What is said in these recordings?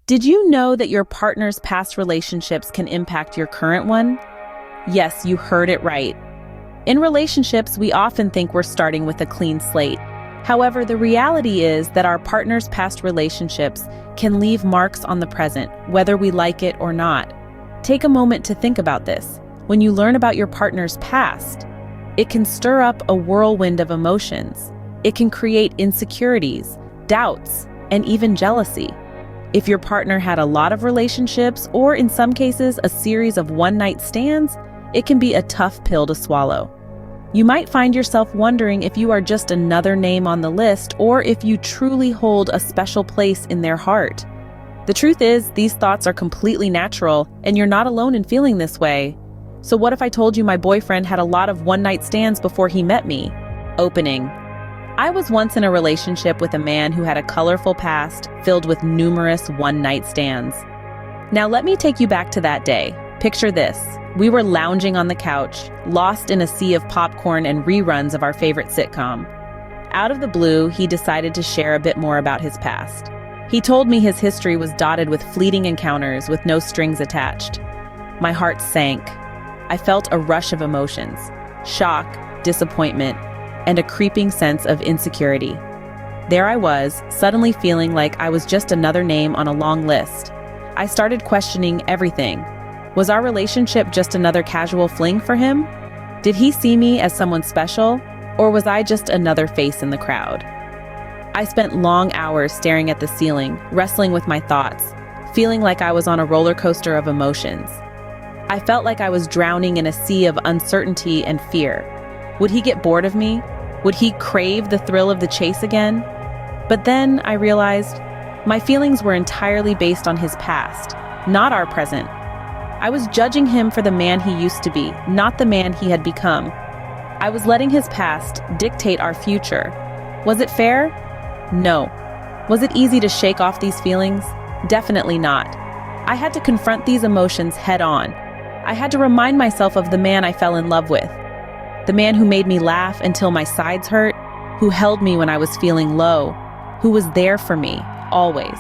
Did you know that your partner's past relationships can impact your current one? Yes, you heard it right. In relationships, we often think we're starting with a clean slate. However, the reality is that our partner's past relationships can leave marks on the present, whether we like it or not. Take a moment to think about this. When you learn about your partner's past, it can stir up a whirlwind of emotions. It can create insecurities, doubts, and even jealousy. If your partner had a lot of relationships, or in some cases, a series of one-night stands, it can be a tough pill to swallow. You might find yourself wondering if you are just another name on the list, or if you truly hold a special place in their heart. The truth is, these thoughts are completely natural, and you're not alone in feeling this way. So what if I told you my boyfriend had a lot of one-night stands before he met me? Opening. I was once in a relationship with a man who had a colorful past filled with numerous one-night stands. Now let me take you back to that day. Picture this. We were lounging on the couch, lost in a sea of popcorn and reruns of our favorite sitcom. Out of the blue, he decided to share a bit more about his past. He told me his history was dotted with fleeting encounters with no strings attached. My heart sank. I felt a rush of emotions: shock, disappointment, and a creeping sense of insecurity. There I was, suddenly feeling like I was just another name on a long list. I started questioning everything. Was our relationship just another casual fling for him? Did he see me as someone special, or was I just another face in the crowd? I spent long hours staring at the ceiling, wrestling with my thoughts, feeling like I was on a roller coaster of emotions. I felt like I was drowning in a sea of uncertainty and fear. Would he get bored of me? Would he crave the thrill of the chase again? But then I realized my feelings were entirely based on his past, not our present. I was judging him for the man he used to be, not the man he had become. I was letting his past dictate our future. Was it fair? No. Was it easy to shake off these feelings? Definitely not. I had to confront these emotions head on. I had to remind myself of the man I fell in love with. The man who made me laugh until my sides hurt, who held me when I was feeling low, who was there for me, always.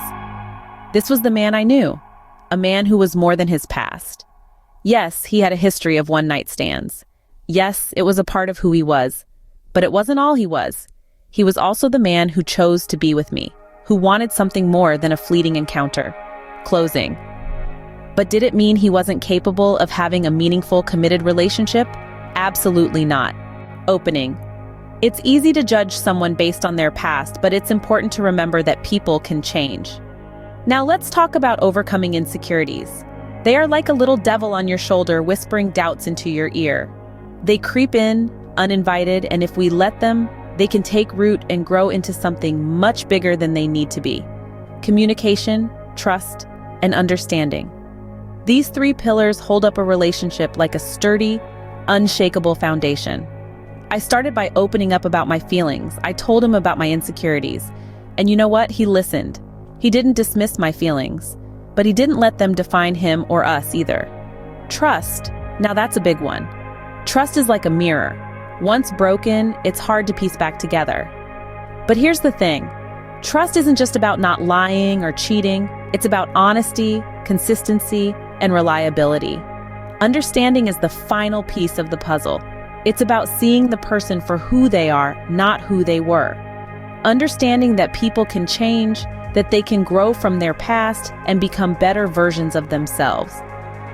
This was the man I knew, a man who was more than his past. Yes, he had a history of one-night stands. Yes, it was a part of who he was, but it wasn't all he was. He was also the man who chose to be with me, who wanted something more than a fleeting encounter. Closing. But did it mean he wasn't capable of having a meaningful, committed relationship? Absolutely not. Opening. It's easy to judge someone based on their past, but it's important to remember that people can change. Now let's talk about overcoming insecurities. They are like a little devil on your shoulder whispering doubts into your ear. They creep in, uninvited, and if we let them, they can take root and grow into something much bigger than they need to be. Communication, trust, and understanding. These three pillars hold up a relationship like a sturdy, unshakable foundation. I started by opening up about my feelings. I told him about my insecurities. And you know what? He listened. He didn't dismiss my feelings, but he didn't let them define him or us either. Trust. Now that's a big one. Trust is like a mirror. Once broken, it's hard to piece back together. But here's the thing. Trust isn't just about not lying or cheating. It's about honesty, consistency, and reliability. Understanding is the final piece of the puzzle. It's about seeing the person for who they are, not who they were. Understanding that people can change, that they can grow from their past and become better versions of themselves.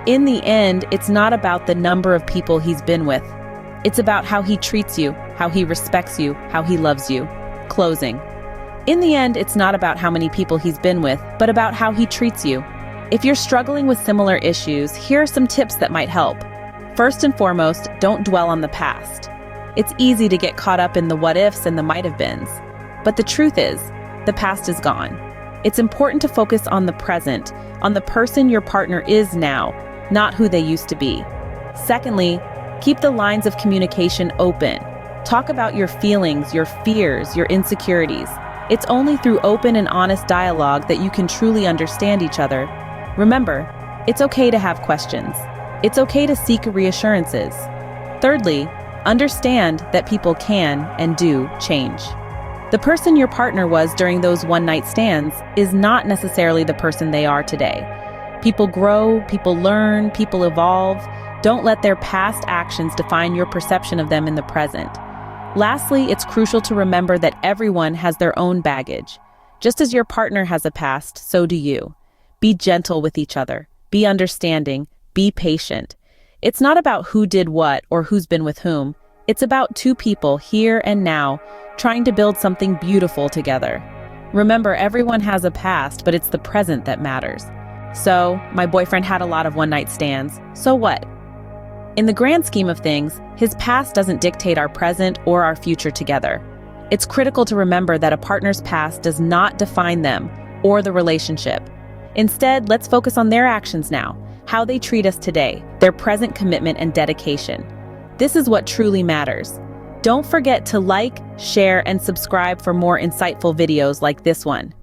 In the end, it's not about the number of people he's been with. It's about how he treats you, how he respects you, how he loves you. Closing. In the end, it's not about how many people he's been with, but about how he treats you. If you're struggling with similar issues, here are some tips that might help. First and foremost, don't dwell on the past. It's easy to get caught up in the what-ifs and the might-have-beens. But the truth is, the past is gone. It's important to focus on the present, on the person your partner is now, not who they used to be. Secondly, keep the lines of communication open. Talk about your feelings, your fears, your insecurities. It's only through open and honest dialogue that you can truly understand each other. Remember, it's okay to have questions. It's okay to seek reassurances. Thirdly, understand that people can and do change. The person your partner was during those one-night stands is not necessarily the person they are today. People grow, people learn, people evolve. Don't let their past actions define your perception of them in the present. Lastly, it's crucial to remember that everyone has their own baggage. Just as your partner has a past, so do you. Be gentle with each other. Be understanding. Be patient. It's not about who did what or who's been with whom. It's about two people here and now, trying to build something beautiful together. Remember, everyone has a past, but it's the present that matters. So, my boyfriend had a lot of one-night stands. So what? In the grand scheme of things, his past doesn't dictate our present or our future together. It's critical to remember that a partner's past does not define them or the relationship. Instead, let's focus on their actions now, how they treat us today, their present commitment and dedication. This is what truly matters. Don't forget to like, share, and subscribe for more insightful videos like this one.